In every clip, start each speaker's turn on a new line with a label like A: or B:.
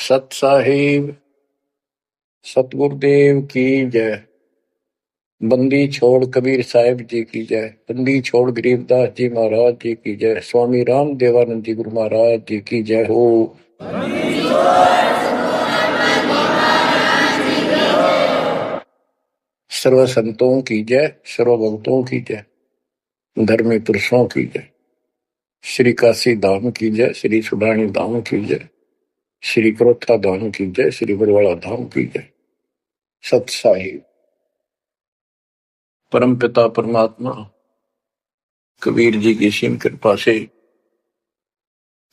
A: सत साहिब सतगुरुदेव की जय। बंदी छोड़ कबीर साहिब जी की जय। बंदी छोड़ गरीबदास जी महाराज जी की जय। स्वामी राम देवानंद जी गुरु महाराज जी की जय हो। सर्व संतों की जय, सर्व भक्तों की जय, धर्मी पुरुषों की जय। श्री काशी धाम की जय, श्री सुडानी धाम की जय, श्री क्रोथा धाम की जय, श्री बरवाड़ा धाम की जय। सत साहिब परम पिता परमात्मा कबीर जी की सीम कृपा से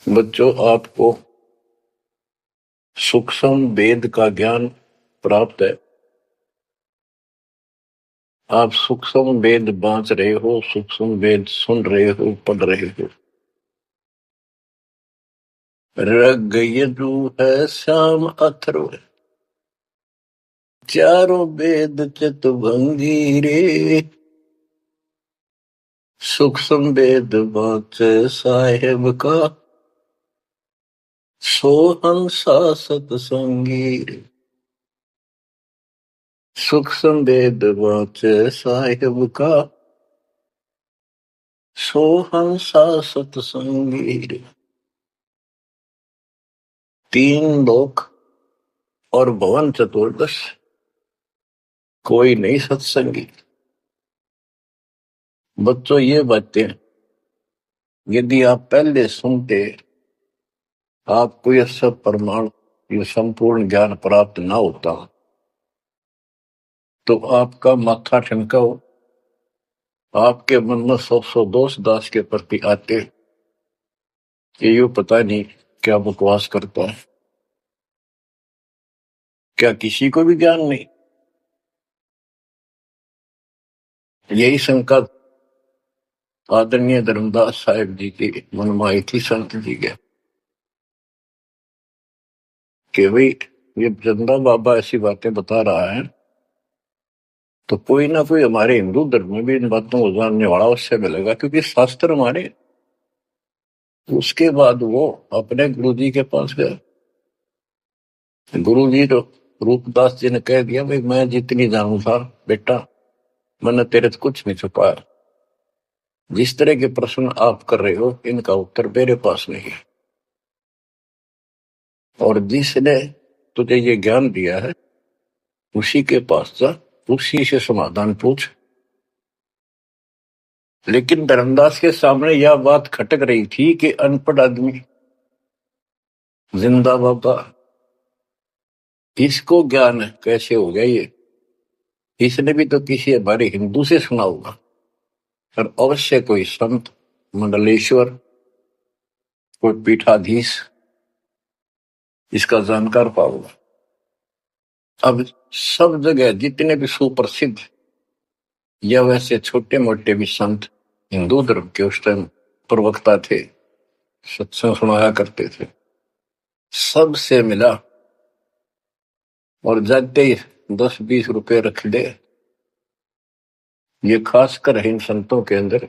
A: बच्चों आपको सूक्ष्म वेद का ज्ञान प्राप्त है। आप सूक्ष्म वेद बांच रहे हो, सूक्ष्म वेद सुन रहे हो, पढ़ रहे हो। ऋग यजु है श्याम अथर्व चारों वेद चितभंगी रे। सूक्ष्म वेद बांचे साहेब का सोहंसा सतसंगी रे। सूक्ष्म वेद बांचे साहेब का सोहंसा सतसंगी रे। तीन लोक और भवन चतुर्दश कोई नहीं सत्संगी। बच्चों ये बातें यदि आप पहले सुनते, आपको यह सब प्रमाण, ये संपूर्ण ज्ञान प्राप्त ना होता तो आपका माथा ठनका हो, आपके मन में सौ दोष दास के प्रति आते कि यू पता नहीं क्या बकवास करता है, क्या किसी को भी ज्ञान नहीं। यही शंका आदरणीय धर्मदास साहिब जी की मन में आई थी संत जी के कि भाई ये चंदा बाबा ऐसी बातें बता रहा है तो कोई ना कोई हमारे हिंदू धर्म में भी इन बातों को जानने वाला उससे मिलेगा, क्योंकि शास्त्र हमारे। उसके बाद वो अपने गुरु जी के पास गया। गुरु जी तो रूपदास जी ने कह दिया, भाई मैं जितनी जानू था बेटा, मैंने तेरे से कुछ नहीं छुपाया। जिस तरह के प्रश्न आप कर रहे हो इनका उत्तर मेरे पास नहीं है, और जिसने तुझे ये ज्ञान दिया है उसी के पास जा, उसी से समाधान पूछ। लेकिन धर्मदास के सामने यह बात खटक रही थी कि अनपढ़ आदमी जिंदा बाबा, इसको ज्ञान कैसे हो गया ये? इसने भी तो किसी हमारे हिंदू से सुना होगा, और अवश्य कोई संत, मंडलेश्वर, कोई पीठाधीश इसका जानकार पाओगा। अब सब जगह जितने भी सुप्रसिद्ध या वैसे छोटे मोटे भी संत हिंदू धर्म के उस टाइम प्रवक्ता थे, सत्संग सुनाया करते थे, सबसे मिला और जाते ही 10-20 रुपए रख दे। ये खासकर इन संतों के अंदर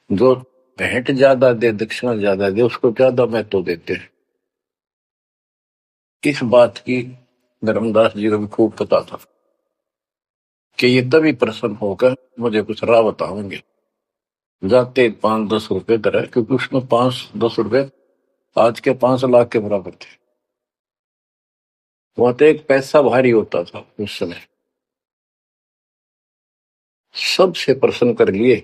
A: जो भेंट ज्यादा दे, दक्षिणा ज्यादा दे, उसको ज्यादा महत्व देते हैं। इस बात की धर्मदास जी को भी खूब पता था कि ये तभी प्रसन्न होकर मुझे कुछ राह बताओगे। जाते 5-10 रुपए करे, क्योंकि उसमें 5-10 रुपए आज के 5 लाख के बराबर थे। वहां तो एक पैसा भारी होता था उस समय। सबसे प्रसन्न कर लिए,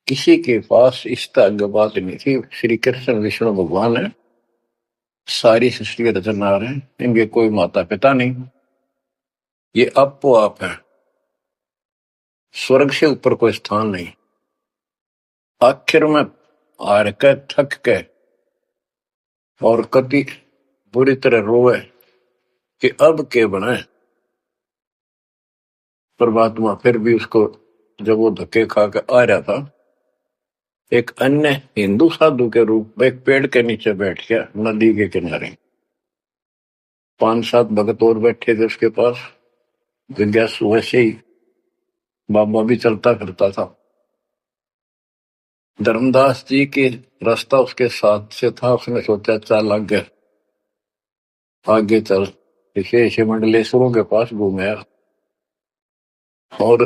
A: किसी के पास इस तरह बात नहीं थी। श्री कृष्ण विष्णु भगवान है, सारी सृष्टि के रचनहार हैं, इनके कोई माता पिता नहीं, ये आपो आप है, स्वर्ग से ऊपर कोई स्थान नहीं। आखिर में हार के, थक के और कति बुरी तरह रोए कि अब के बनाए। परमात्मा फिर भी उसको, जब वो धक्के खा के आ रहा था, एक अन्य हिंदू साधु के रूप में एक पेड़ के नीचे बैठ गया नदी के किनारे। 5-7 भगत और बैठे थे उसके पास। जिज्ञासु वैसे ही बाबा भी चलता फिरता था। धर्मदास जी के रास्ता उसके साथ से था, उसने सोचा चाल लग गया, आगे चल ऋषि मंडलेश्वरों के पास घूमया और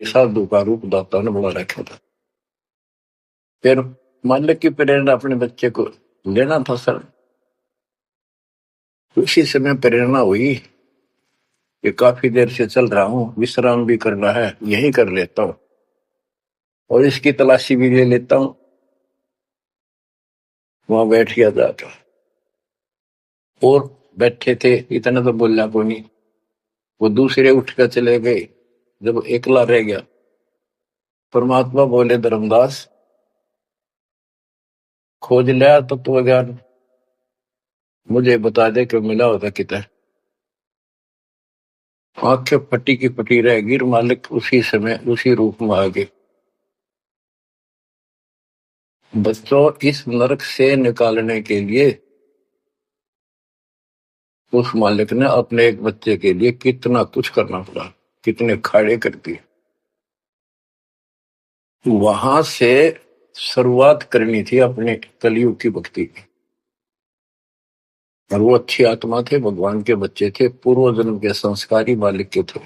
A: साधु का रूप दाता ने बना रखा था। फिर मालिक की प्रेरणा अपने बच्चे को लेना था सर। उसी समय प्रेरणा हुई कि काफी देर से चल रहा हूं, विश्राम भी करना है, यही कर लेता हूं और इसकी तलाशी भी ले लेता हूं। वहां बैठ गया जाकर और बैठे थे, इतना तो बोलना को नहीं। वो दूसरे उठ कर चले गए। जब एकला रह गया, परमात्मा बोले, धर्मदास खोज लिया तत्व ज्ञान, मुझे बता दे कि मिला होता कितना। आंखें फटी की फटी रह गिर, मालिक उसी समय उसी रूप में आ गए। बच्चों, इस नरक से निकालने के लिए उस मालिक ने अपने एक बच्चे के लिए कितना कुछ करना पड़ा, कितने खाड़े कर दिए। वहां से शुरुआत करनी थी अपने कलयुग की भक्ति की। और वो अच्छी आत्मा थे, भगवान के बच्चे थे, पूर्व जन्म के संस्कारी मालिक के थे।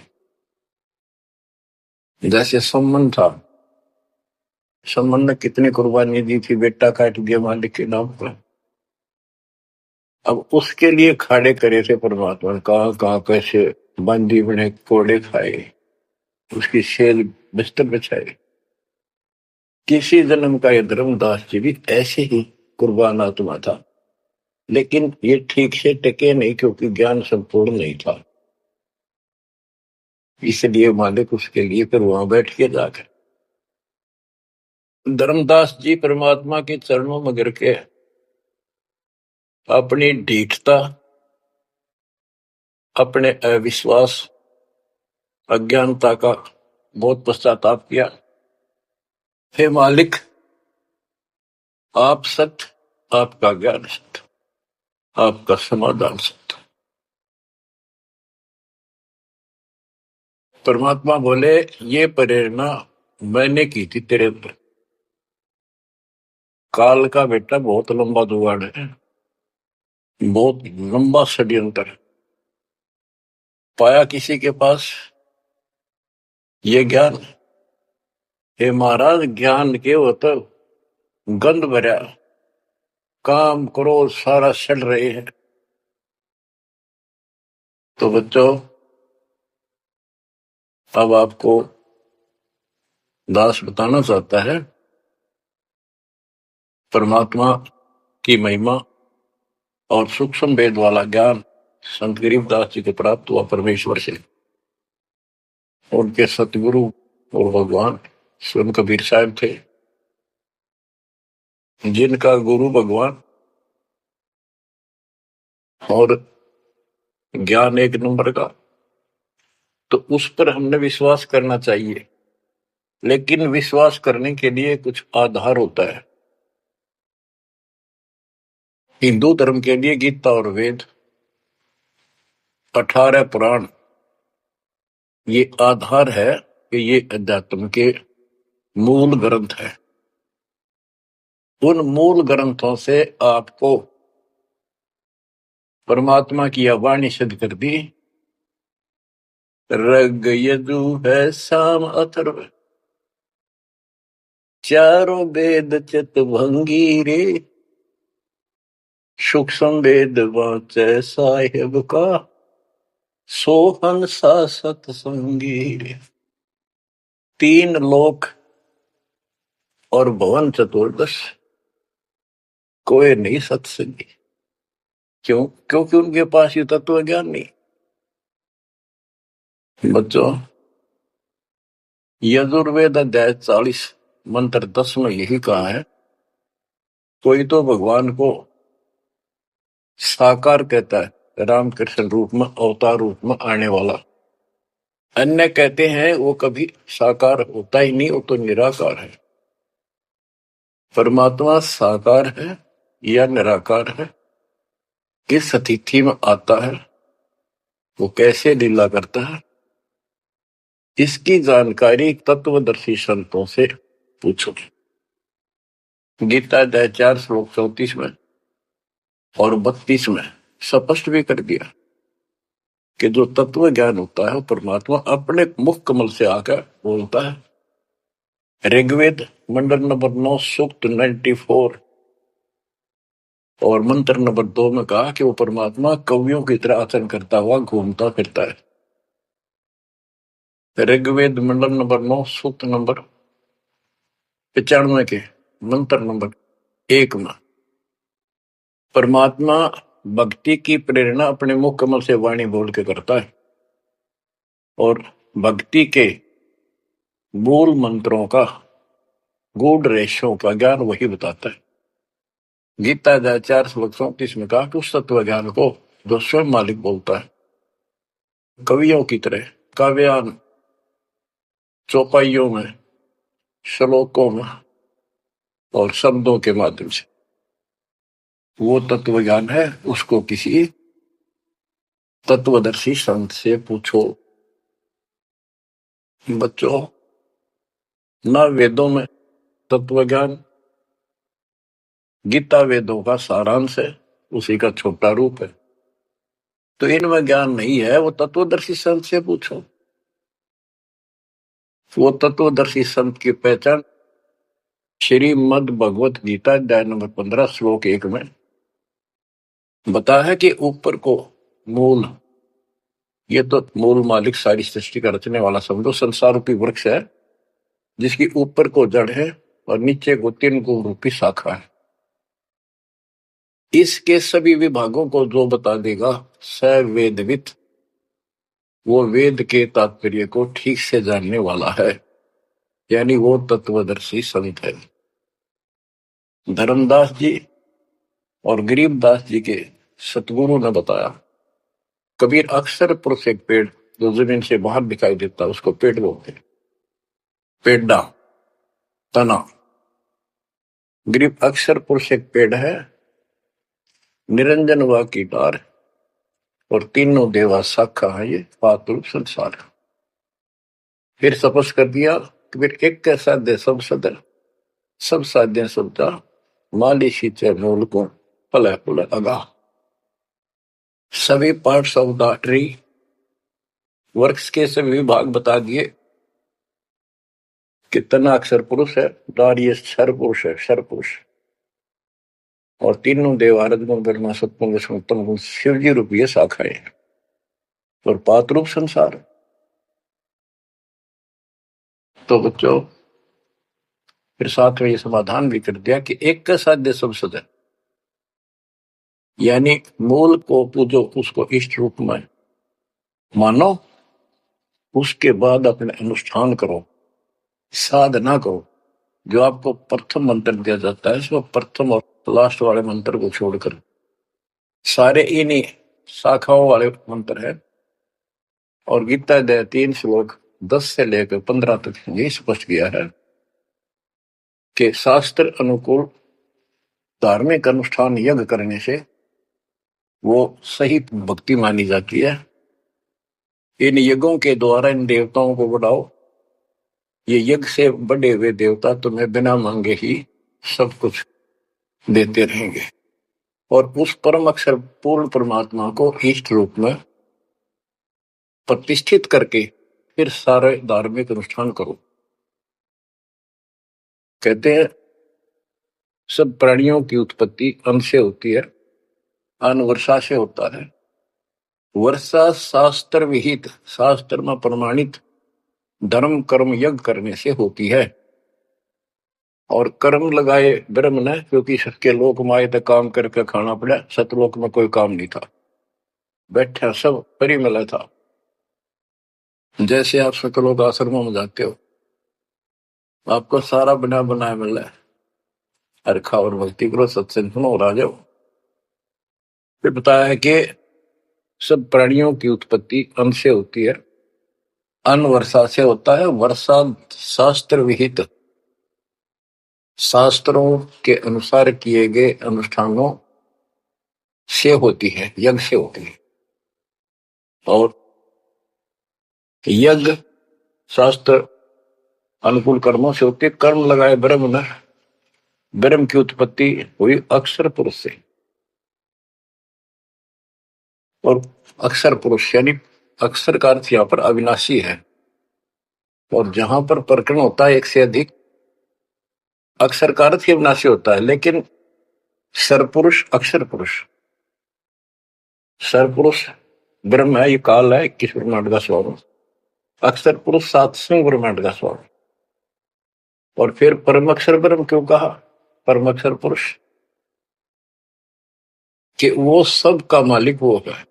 A: जैसे सम्मन था, सम्मन ने कितनी कुर्बानी दी थी, बेटा काट दिया मालिक के नाम पर। अब उसके लिए खाड़े करे थे परमात्मा ने, कहां कहां कैसे बंदी बने, कोड़े खाए, उसकी सेल बिस्तर बिछाए। किसी जन्म का ये धर्मदास जी भी ऐसे ही कुर्बान आत्मा था, लेकिन ये ठीक से टिके नहीं क्योंकि ज्ञान संपूर्ण नहीं था। इसलिए मालिक उसके लिए फिर वहां बैठ के जाकर धर्मदास जी परमात्मा के चरणों में गिर के अपनी ढीठता, अपने अविश्वास, अज्ञानता का बहुत पश्चाताप किया। हे मालिक, आप सत्य, आपका ज्ञान सत्य, आपका समाधान सत्य। परमात्मा बोले, ये प्रेरणा मैंने की थी तेरे अंदर। काल का बेटा बहुत लंबा जुगाड़ है, बहुत लंबा षड्यंत्र है। पाया किसी के पास ये ज्ञान, हे महाराज, ज्ञान के वो तो गंध भरा, काम करो सारा सड़ रहे हैं। तो बच्चों, अब आपको दास बताना चाहता है परमात्मा की महिमा और सूक्ष्म भेद वाला ज्ञान संत गरीबदास जी को प्राप्त हुआ परमेश्वर से। उनके सतगुरु और भगवान स्वयं कबीर साहब थे, जिनका गुरु भगवान और ज्ञान एक नंबर का। तो उस पर हमने विश्वास करना चाहिए, लेकिन विश्वास करने के लिए कुछ आधार होता है। हिंदू धर्म के लिए गीता और वेद, 18 पुराण, ये आधार है कि ये अध्यात्म के मूल ग्रंथ है। उन मूल ग्रंथों से आपको परमात्मा की वाणी सिद्ध कर दी। ऋग यजु है साम अथर्व, चारों वेद चित भंगी रे, सूक्ष्म वेद वाचे साहेब का, सोहन सा सतसंगी रे। 3 लोक और भवन चतुर्दश, कोई नहीं सत्संगी। क्यों? क्योंकि उनके पास ये तत्व ज्ञान नहीं। बच्चों, यजुर्वेद अध्याय 40 मंत्र 10 में यही कहा है, कोई तो भगवान को साकार कहता है, रामकृष्ण रूप में, अवतार रूप में आने वाला। अन्य कहते हैं वो कभी साकार होता ही नहीं, वो तो निराकार है। परमात्मा साकार है या निराकार है, किस अतिथि में आता है, वो कैसे लीला करता है, इसकी जानकारी तत्वदर्शी संतों से पूछो। गीता अध्याय 4 श्लोक 34 में और 32 में स्पष्ट भी कर दिया कि जो तत्व ज्ञान होता है वो परमात्मा अपने मुख कमल से आकर बोलता है। ऋग्वेद मंडल नंबर 9 सूक्त 94 और मंत्र नंबर 2 में कहा कि वो परमात्मा कवियों की तरह आचरण करता हुआ घूमता फिरता है। ऋग्वेद मंडल नंबर 9 सूक्त नंबर 95 के मंत्र नंबर 1 में परमात्मा भक्ति की प्रेरणा अपने मुख कमल से वाणी बोल के करता है और भक्ति के मूल मंत्रों का गूढ़ रहस्यों का ज्ञान वही बताता है। गीता अध्याय 4 श्लोक 34 में कहा कि उस तत्व ज्ञान को जो स्वयं मालिक बोलता है कवियों की तरह काव्यान चौपाइयों में श्लोकों में और शब्दों के माध्यम से वो तत्व ज्ञान है, उसको किसी तत्वदर्शी संत से पूछो। बच्चों, ना वेदों में तत्व ज्ञान, गीता वेदों का सारांश है, उसी का छोटा रूप है। तो इनमें ज्ञान नहीं है, वो तत्वदर्शी संत से पूछो। वो तत्वदर्शी संत की पहचान श्रीमद् भगवत गीता अध्याय नंबर 15 श्लोक 1 में बताया है कि ऊपर को मूल, ये तो मूल मालिक सारी सृष्टि का रचने वाला समझो संसार रूपी वृक्ष है जिसकी ऊपर को जड़ है और नीचे को 3 गुण रूपी शाखा है। इसके सभी विभागों को जो बता देगा स वेदविद, वो वेद के तात्पर्य को ठीक से जानने वाला है, यानी वो तत्वदर्शी संत है। धर्मदास जी और गरीबदास जी के सतगुरु ने बताया, कबीर अक्सर पुरुष एक पेड़ जो जमीन से बाहर दिखाई देता उसको पेड़ बोलते, पेड़ा तना। गरीब अक्सर पुरुष एक पेड़ है, निरंजन व कीटार और तीनों देवा शाखा है, ये पातुल संसार। फिर तपस कर दिया कि फिर एक के साध्य सब सदर, सब साध्य सबदा, माली सींचे मूल को पल पुल अगा। सभी parts of the tree, works के सभी विभाग बता दिए कि तना अक्षर पुरुष है, डार ये क्षर पुरुष है, क्षर पुरुष, और तीनों देवारद गुण ब्रह्मा सत्पुंग उत्तम गुण शिवजी रूपी शाखाएं और पातरूप संसार। तो बच्चों, फिर साथ में ये समाधान भी कर दिया कि एक का साध्य सब सद है, यानी मूल को पूजो, उसको इष्ट रूप में मानो, उसके बाद अपने अनुष्ठान करो, साधना करो। जो आपको प्रथम मंत्र दिया जाता है इसमें प्रथम और लास्ट वाले मंत्र को छोड़कर सारे इन्हीं शाखाओं वाले मंत्र है। और गीता अध्याय 3 श्लोक 10 से लेकर 15 तक ये स्पष्ट किया है कि शास्त्र अनुकूल धार्मिक अनुष्ठान यज्ञ करने से वो सही भक्ति मानी जाती है। इन यज्ञों के द्वारा इन देवताओं को बढ़ाओ, ये यज्ञ से बढ़े हुए देवता तुम्हें बिना मांगे ही सब कुछ देते रहेंगे। और उस परम अक्षर पूर्ण परमात्मा को इष्ट रूप में प्रतिष्ठित करके फिर सारे धार्मिक अनुष्ठान करो। कहते हैं सब प्राणियों की उत्पत्ति अन्न से होती है, अन्न वर्षा से होता है। वर्षा शास्त्र विहित, शास्त्र में प्रमाणित धर्म कर्म यज्ञ करने से होती है। और कर्म लगाए ब्रह्म ने, क्योंकि सबके लोक माए तक काम करके खाना पड़ा, सतलोक में कोई काम नहीं था, बैठा सब परी मिला था। जैसे आप सकलोक आश्रमों में जाते हो, आपको सारा बना बनाया मिल रहा है, हरखा और भक्ति करो, सत्संग सुनो और आ जाओ। फिर बताया है कि सब प्राणियों की उत्पत्ति अन्न से होती है, अन्न वर्षा से होता है। वर्षा शास्त्र विहित, शास्त्रों के अनुसार किए गए अनुष्ठानों से होती है, यज्ञ से होती है। और यज्ञ शास्त्र अनुकूल कर्मों से होती है। कर्म लगाए ब्रह्म ने, ब्रह्म की उत्पत्ति हुई अक्षर पुरुष से। और अक्षर पुरुष यानी अक्षर का अर्थ यहाँ पर अविनाशी है। और जहां पर प्रकरण होता है एक से अधिक, अक्षर का अर्थ ही अविनाशी होता है, लेकिन सरपुरुष अक्षर पुरुष, सरपुरुष ब्रह्म है, ये काल है 21 ब्रह्मांड का स्वरूप, अक्षर पुरुष 7वें ब्रह्मांड का स्वरूप। और फिर परम अक्षर ब्रह्म क्यों कहा, परम अक्षर पुरुष, कि वो सब का मालिक वो है।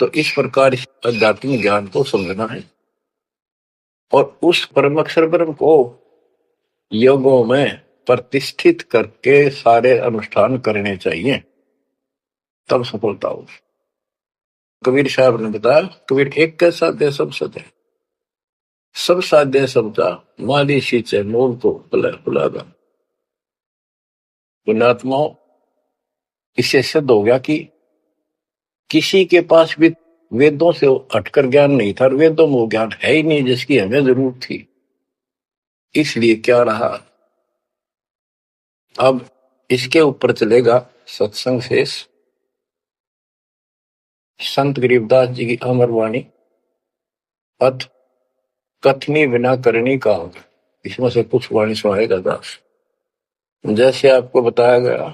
A: तो इस प्रकार आध्यात्मिक ज्ञान को समझना है और उस परम अक्षर ब्रह्म को योगों में प्रतिष्ठित करके सारे अनुष्ठान करने चाहिए, तब सफलता हो। कबीर साहब ने बताया, कबीर एक कैसा दे सब सदे, सब साध्य समझा माली सींचे मूल को बुलागा। पुण्यात्माओं, इससे सिद्ध हो गया कि किसी के पास भी वेदों से हटकर ज्ञान नहीं था, वेदों में वो ज्ञान है ही नहीं जिसकी हमें जरूरत थी। इसलिए क्या रहा, अब इसके ऊपर चलेगा सत्संग शेष। संत गरीबदास जी की अमर वाणी, अथ कथनी बिना करनी का होगा। इसमें से कुछ वाणी सुनाएगा दास। जैसे आपको बताया गया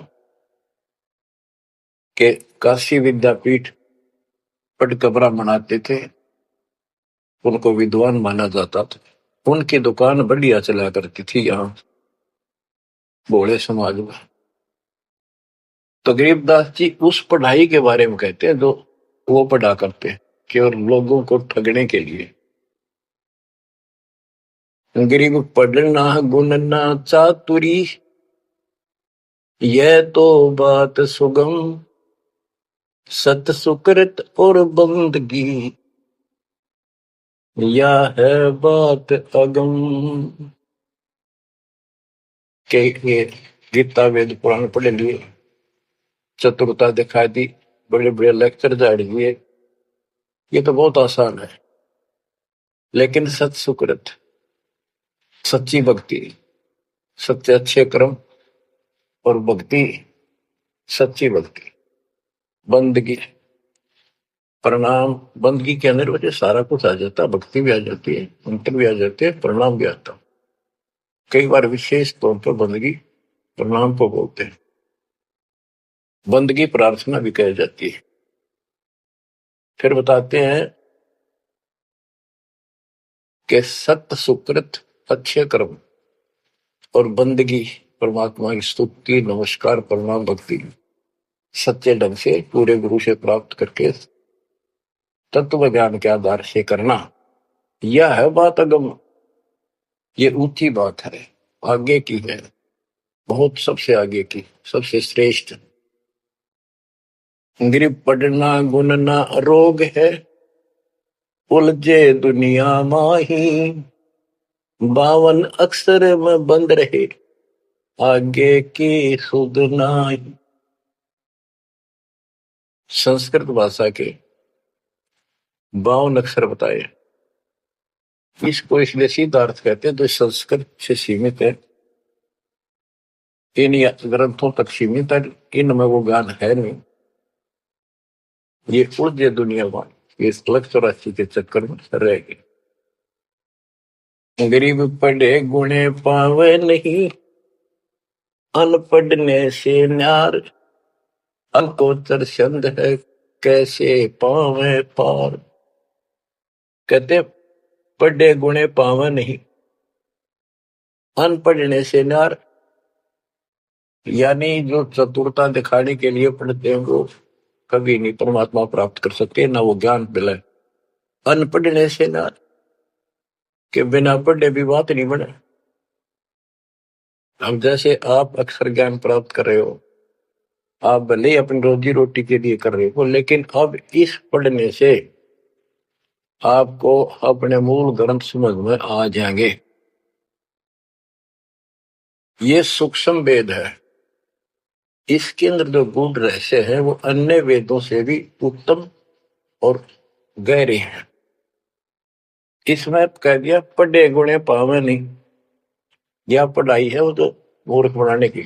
A: कि काशी विद्यापीठ पढ़कर ब्राह्मण आते थे, उनको विद्वान माना जाता था, उनकी दुकान बढ़िया चला करती थी यहाँ भोले समाज में। तो गरीबदास जी उस पढ़ाई के बारे में कहते हैं जो वो पढ़ा करते हैं, केवल लोगों को ठगने के लिए। गरीब पढ़ना गुणना चातुरी, यह तो बात सुगम, सत सुकृत और बंदगी, या है बात अगम। के ये गीता वेद पुराण पढ़े लिए, चतुरता दिखा दी, बड़े बड़े लेक्चर झाड़ दिए, ये तो बहुत आसान है। लेकिन सत सुकृत, सच्ची भक्ति, सच्चे अच्छे कर्म और भक्ति, सच्ची भक्ति, बंदगी, प्रणाम, बंदगी के अंदर वजह सारा कुछ आ जाता है, भक्ति भी आ जाती है, मंत्र भी आ जाते हैं, प्रणाम भी आता। कई बार विशेष तौर पर बंदगी प्रणाम को बोलते हैं, बंदगी प्रार्थना भी कही जाती है। फिर बताते हैं कि सत्य सुकृत अच्छे कर्म और बंदगी, परमात्मा की स्तुति नमस्कार प्रणाम भक्ति सच्चे ढंग से पूरे गुरु से प्राप्त करके तत्व ज्ञान के आधार से करना, यह है बात अगम, ये ऊंची बात है, आगे की है, बहुत सबसे आगे की, सबसे श्रेष्ठ। गरीब पढ़ना गुणना रोग है, उलझे दुनिया माही, 52 अक्षर में बंद रहे, आगे की सुध नाही। संस्कृत भाषा के 52 अक्षर बताए, इसको इसलिए सिद्धार्थ कहते हैं जो संस्कृत से सीमित है, इन ग्रंथों तक सीमित है, इनमें वो ज्ञान है नहीं, ये उलझे दुनिया में इस लक्ष्य 84 के चक्कर में रह गए। गरीब पढ़े गुणे पावे नहीं, अनपढ़ने से न्यार, अकोचर छंद है कैसे पावे पार। कहते पढ़े गुणे पावे नहीं, अनपढ़ने से न्यार, यानी जो चतुरता दिखाने के लिए पढ़ते हैं वो कभी नहीं परमात्मा प्राप्त कर सकते, ना वो ज्ञान मिले। अनपढ़ने से न्यार, के बिना पढ़े भी बात नहीं बने। अब जैसे आप अक्षर ज्ञान प्राप्त कर रहे हो, आप भले अपनी रोजी रोटी के लिए कर रहे हो, लेकिन अब इस पढ़ने से आपको अपने मूल ग्रंथ समझ में आ जाएंगे। ये सूक्ष्म वेद है, इसके अंदर जो गूढ़ रहस्य है वो अन्य वेदों से भी उत्तम और गहरे हैं। इसमें कह दिया पढ़े गुणे पावे नहीं, यह पढ़ाई है वो तो मूर्ख बनाने की।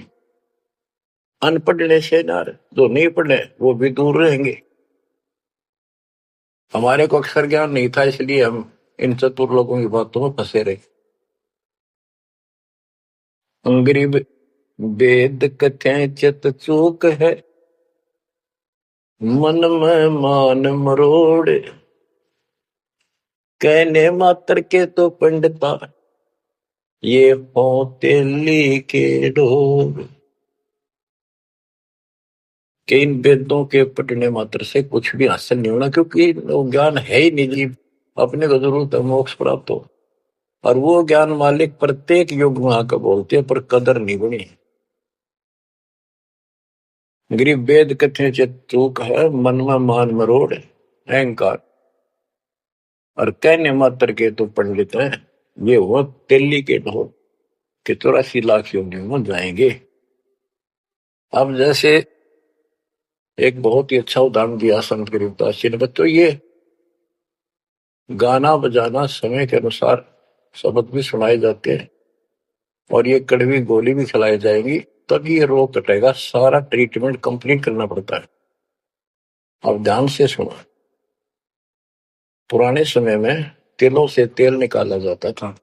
A: अनपढ़ से ना, जो नहीं पढ़े वो भी दूर रहेंगे। हमारे को अक्षर ज्ञान नहीं था, इसलिए हम इन चतुर लोगों की बातों में फंसे रहे। गरीब वेद कथें चित चूक है, मन में मान मरोड़, कहने मात्र के तो पंडिता, ये होते के ढोर। कि इन वेदों के पढ़ने मात्र से कुछ भी हासिल नहीं होना, क्योंकि वो ज्ञान है ही नहीं जी। अपने को जरूरत है मोक्ष प्राप्त हो, और वो ज्ञान मालिक प्रत्येक युग में आकर बोलते हैं, पर कदर नहीं बनी। गरीब वेद कथे चित चूक है, मन में मान मरोड़, अहंकार, और कहने मात्र के तो पंडित है, ये वो तेली के ढोल के 84 लाख योनियों में जाएंगे। अब जैसे एक बहुत ही अच्छा उदाहरण दिया संत गरीबदास जी ने, बच्चों ये गाना बजाना समय के अनुसार शब्द भी सुनाए जाते हैं, और ये कड़वी गोली भी खिलाई जाएंगी, तभी ये रोग कटेगा। सारा ट्रीटमेंट कंप्लीट करना पड़ता है। अब ध्यान से सुनो, पुराने समय में तिलों से तेल निकाला जाता था।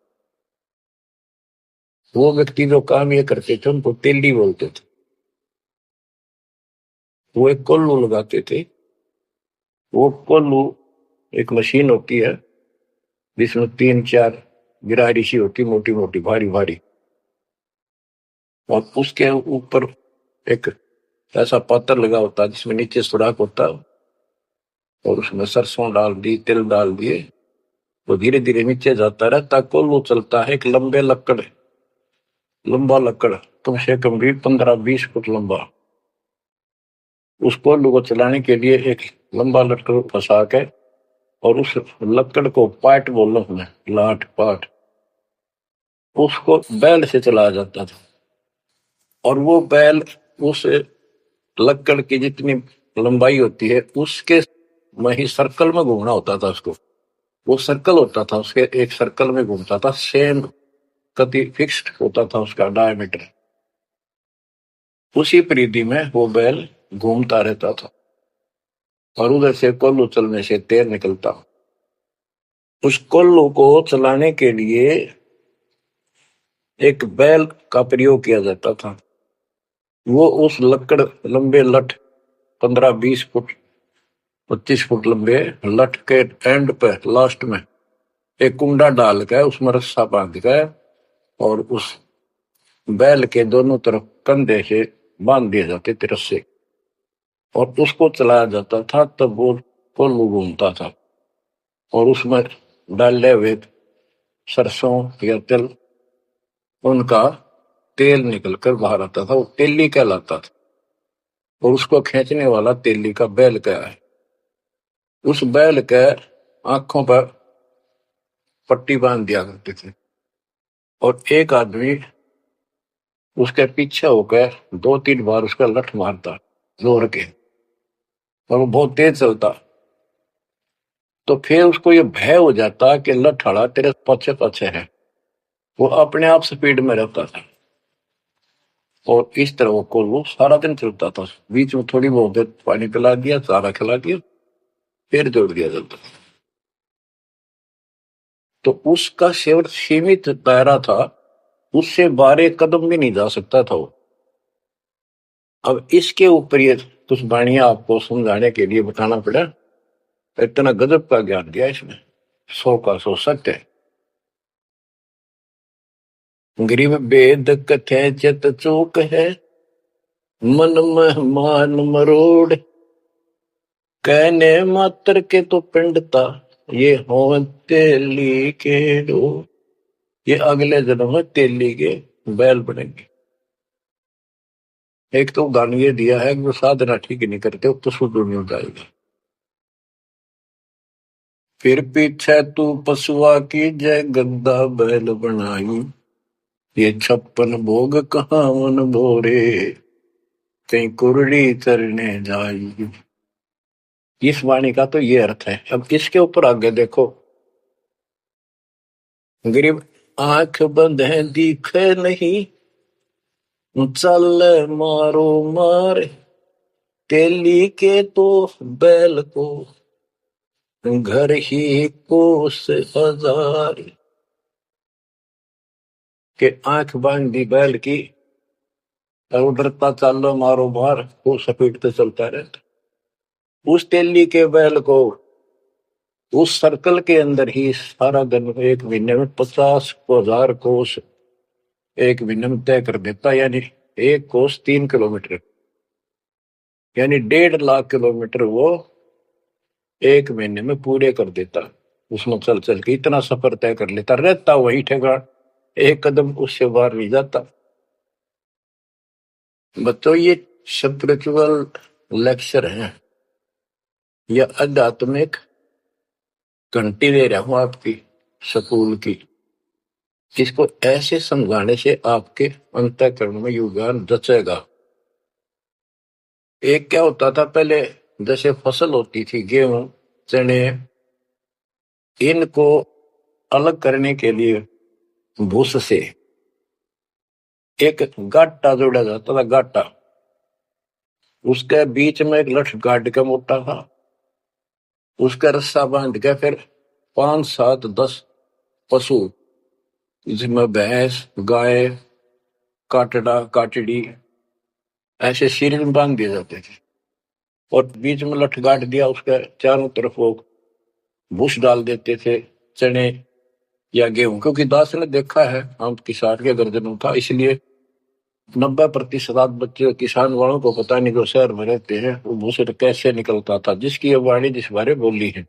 A: वो व्यक्ति जो काम ये करते थे उनको तेली बोलते थे। वो एक कोल्लू लगाते थे। वो कोल्लू एक मशीन होती है जिसमें 3-4 गिरारी सी होती, मोटी मोटी भारी भारी, और उसके ऊपर एक ऐसा पात्र लगा होता है जिसमें नीचे सुराख होता है, और उसमें सरसों डाल दी, तिल डाल दिए, वो धीरे धीरे नीचे जाता रहता। कोल्लू चलता है, एक लंबा लकड़, कम से कम भी 15-20 फुट लंबा। उस कोल्लू को चलाने के लिए एक लंबा लकड़ फंसा के, और उस लकड़ को पाट बोलो हमें, लाठ पाट, उसको बैल से चलाया जाता था। और वो बैल उस लकड़ की जितनी लंबाई होती है उसके में ही सर्कल में घूमना होता था उसको। वो सर्कल होता था, उसके एक सर्कल में घूमता था, सेम कति फिक्स्ड होता था उसका डायमीटर। उसी परिधि में वो बैल घूमता रहता था, और उधर से कोल्लू चलने से तेल निकलता। उस कोल्लू को चलाने के लिए एक बैल का प्रयोग किया जाता था। वो उस लकड़ लंबे लठ 15-20 फुट 25 फुट लंबे लठ के एंड पे लास्ट में एक कुंडा डाल कर उसमें रस्सा बांध कर, और उस बैल के दोनों तरफ कंधे से बांध दिए जाते थे रस्से, और उसको चलाया जाता था। तब वो कोल्लू घूमता था, और उसमें डाले हुए सरसों या तिल, उनका तेल निकलकर बाहर आता था। वो तेली कहलाता था, और उसको खींचने वाला तेली का बैल का है। उस बैल के आंखों पर पट्टी बांध दिया करते थे, और एक आदमी उसके पीछे होकर 2-3 बार उसका लठ मारता जोर के, और वो बहुत तेज चलता। तो फिर उसको ये भय हो जाता कि लठाड़ा तेरे पीछे पीछे है। वो अपने आप स्पीड में रहता था, और इस तरह वो कोल्लू सारा दिन चलता था। बीच में थोड़ी बहुत देर पानी पिला दिया, चारा खिला दिया, फिर जोड़ दिया जाता। तो उसका केवल सीमित दायरा था, उससे 12 कदम भी नहीं जा सकता था वो। अब इसके ऊपर ये कुछ वाणियां आपको समझाने के लिए बताना पड़ा। इतना गजब का ज्ञान दिया इसमें, 100 का 100 सत्य है। गरीब वेद कथे चित चूक है, मन में मान मरोड़, कहने मात्र के तो पिंडता, ये हो तेली के डो। ये अगले जन्म में तेली के बैल बनेंगे। एक तो गान ये दिया है कि जो साधना ठीक नहीं करते तो शुद्ध नहीं हो जाएगा। फिर पीछे तू पशुआ की जय गद्दा बैल बनाई, ये 56 भोग कहाँ मन भोरे, कहीं कुरड़ी चरने जाई। इस वाणी का तो ये अर्थ है। अब इसके ऊपर आगे देखो, गरीब आंख बंद है दिखे नहीं, चल मारो मार तेली के तो बैल को घर ही कोस हजार के आंख बांध दी बैल की और उधरता चलो मारो मार वो सपेटते चलता रहता। उस तेली के बैल को उस सर्कल के अंदर ही सारा दिन एक महीने में 50,000 कोस एक महीने में तय कर देता, यानी एक कोस 3 किलोमीटर, यानी 1.5 लाख किलोमीटर वो एक महीने में पूरे कर देता। उसमें चल चल के इतना सफर तय कर लेता, रहता वही ठेकान, एक कदम उससे बाहर नहीं जाता। बच्चों ये स्पिरिचुअल लेक्चर है या आध्यात्मिक घंटी दे रहा हूं आपकी स्कूल की, जिसको ऐसे समझाने से आपके अंतःकरण में योगदान रचेगा। एक क्या होता था पहले, जैसे फसल होती थी गेहूं चने, इनको अलग करने के लिए भूस से एक गाटा जोड़ा जाता था, गाटा, उसके बीच में एक लठ गाड़ के मोटा था, उसका रस्सा बांध के फिर 5 7 10 पशु, जिसमें भैंस गाय काटड़ा काटड़ी ऐसे सिर में बांध दिए जाते थे, और बीच में लठ गाड़ दिया, उसके चारों तरफ वो भूस डाल देते थे, चने या गेहूं। क्योंकि दास ने देखा है, हम किसान के गर्जनों था, इसलिए 90% बच्चे किसान वालों को पता नहीं, जो शहर में रहते हैं, वो भूसे कैसे निकलता था, जिसकी ये वाणी जिस बारे बोली है।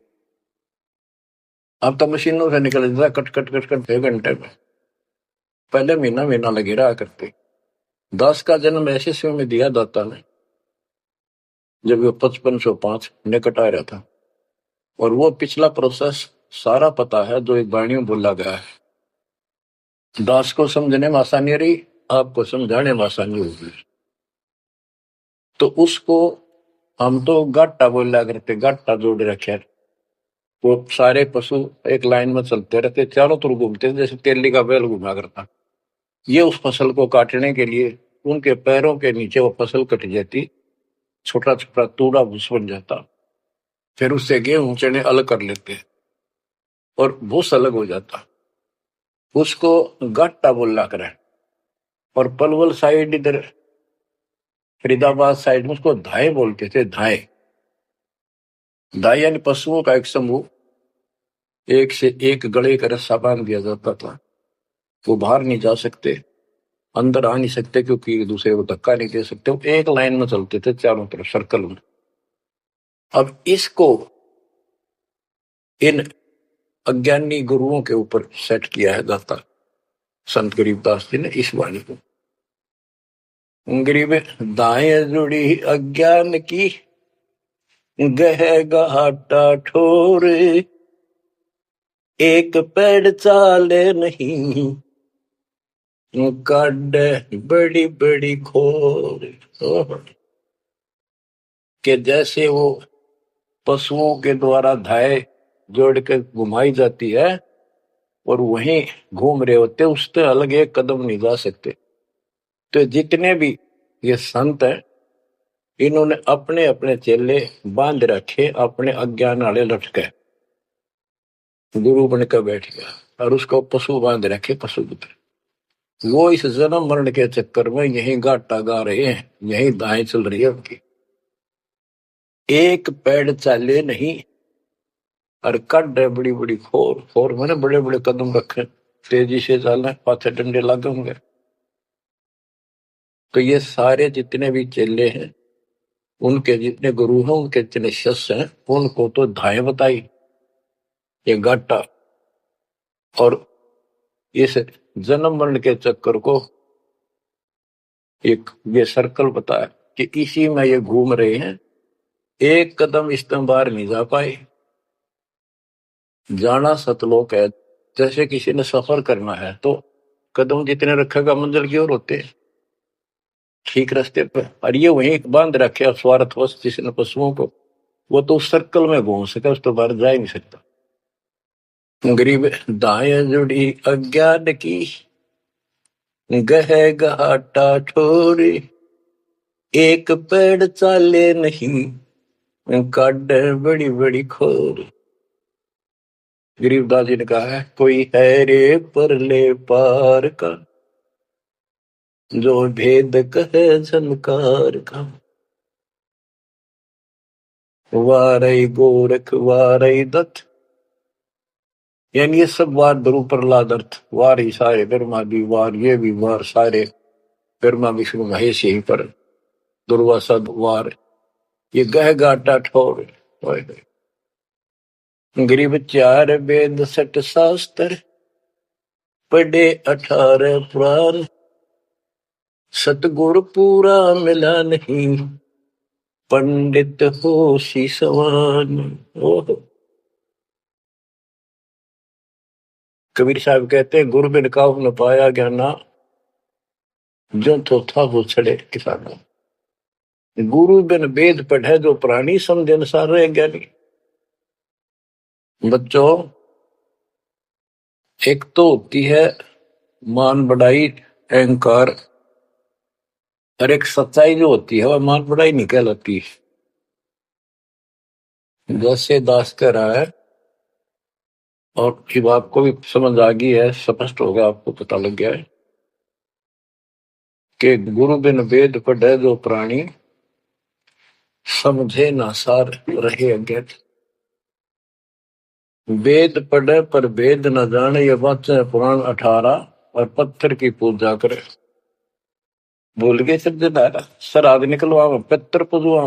A: अब तो मशीनों से निकल जाता, कट कट कट कट 6 घंटे में, पहले महीना महीना लगे रहा करते। दास का जन्म ऐसे समय में दिया दाता ने जब वो 5505 निकट आ रहा था, और वो पिछला प्रोसेस सारा पता है जो एक वाणी में बोला गया है। दास को समझने में आसानी रही, आपको समझाने में आसानी होगी। तो उसको हम तो गाटा बोला करते, गाटा जोड़ रखे, वो सारे पशु एक लाइन में चलते रहते, चारों तरफ घूमते, जैसे तेली का बैल घुमा करता। ये उस फसल को काटने के लिए उनके पैरों के नीचे वो फसल कट जाती, छोटा छोटा तूड़ा भूस बन जाता, फिर उससे गेहूं चने अलग कर लेते और भूस अलग हो जाता, उसको गाटा बोला करे। और पलवल साइड इधर फरीदाबाद साइड में उसको धाए बोलते थे, धाए। धाए यानी पशुओं का एक समूह, एक से एक गले का रस्सा बांध दिया जाता था, वो बाहर नहीं जा सकते, अंदर आ नहीं सकते, क्योंकि एक दूसरे को धक्का नहीं दे सकते, वो एक लाइन में चलते थे चारों तरफ सर्कल में। अब इसको इन अज्ञानी गुरुओं के ऊपर सेट किया है दाता संत गरीबदास जी ने इस वाणी को। गरीब दाएं जुड़ी अज्ञान की गह घाटा ठोर, एक पेड़ चाले नहीं काट बड़ी बड़ी खोर। के जैसे वो पशुओं के द्वारा धाए जोड़ के घुमाई जाती है और वहीं घूम रहे होते, उससे अलग एक कदम नहीं जा सकते। तो जितने भी ये संत हैं, इन्होंने अपने अपने चेले बांध रखे, अपने अज्ञान वाले लटके, गुरु बनकर बैठ गया और उसको पशु बांध रखे, पशु पुत्र। वो इस जन्म मरण के चक्कर में यही गाटा गा रहे हैं, यही दाएं चल रही है उनकी। एक पेड़ चाले नहीं और कड है बड़ी बड़ी खोर, खोर मैंने बड़े बड़े कदम रखे, तेजी से चलना, पाथे डंडे लागे होंगे। तो ये सारे जितने भी चेले हैं, उनके जितने गुरु हैं, उनके जितने शिष्य हैं, उनको तो धाए बताई ये गाटा, और इस जन्म मरण के चक्कर को एक ये सर्कल बताया कि इसी में ये घूम रहे हैं, एक कदम इस बाहर नहीं जा पाए। जाना सतलोक है, जैसे किसी ने सफर करना है तो कदम जितने रखेगा मंजिल की ओर होते, ठीक रास्ते पर। और ये वहीं बांध रखे स्वार्थवश जिसने पशुओं को, वो तो उस सर्कल में घूम सके, उस तो बाहर जा ही नहीं सकता। गरीब दाएं जुड़ी अज्ञान की गह घाटा छोरे एक पेड़ चाले नहीं काट बड़ी बड़ी खोर। गरीबदास जी ने कहा है कोई है रे परले पार का जो भेद कहे झनकार का। वारई गोरख वारई दत्त यानी ये सब वार ध्रुव प्रहलाद अर्थ वार ही सारे ब्रह्मा भी वार ये भी वार सारे ब्रह्मा विष्णु महेश यहीं पर दुर्वासा वार ये गह गाटा ठोर। गरीब चार वेद सट शास्त्र पढ़े 18 पुराण सतगुर पूरा मिला नहीं पंडित हो सी सवान। ओह कबीर साहब कहते हैं गुरु बिन काहू न पाया ज्ञाना जो तो था वो छड़े किसाना। गुरु बिन वेद पढ़े जो प्राणी समझ अनुसार रहे ज्ञानी। बच्चों एक तो होती है मान बढ़ाई अहंकार और एक सच्चाई जो होती है वह मान बढ़ाई नहीं कहलाती। जैसे दास कह रहा है और जब आपको भी समझ आ गई है स्पष्ट होगा आपको पता लग गया है कि गुरु बिन वेद पढ़े जो प्राणी समझे ना सार रहे अज्ञात। वेद पढ़े पर वेद न जाने ये वाचे पुराण 18 और पत्थर की पूजा करे। भूल गए सब श्राद्ध निकलवा पितर पुजवा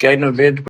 A: क्या इन वेद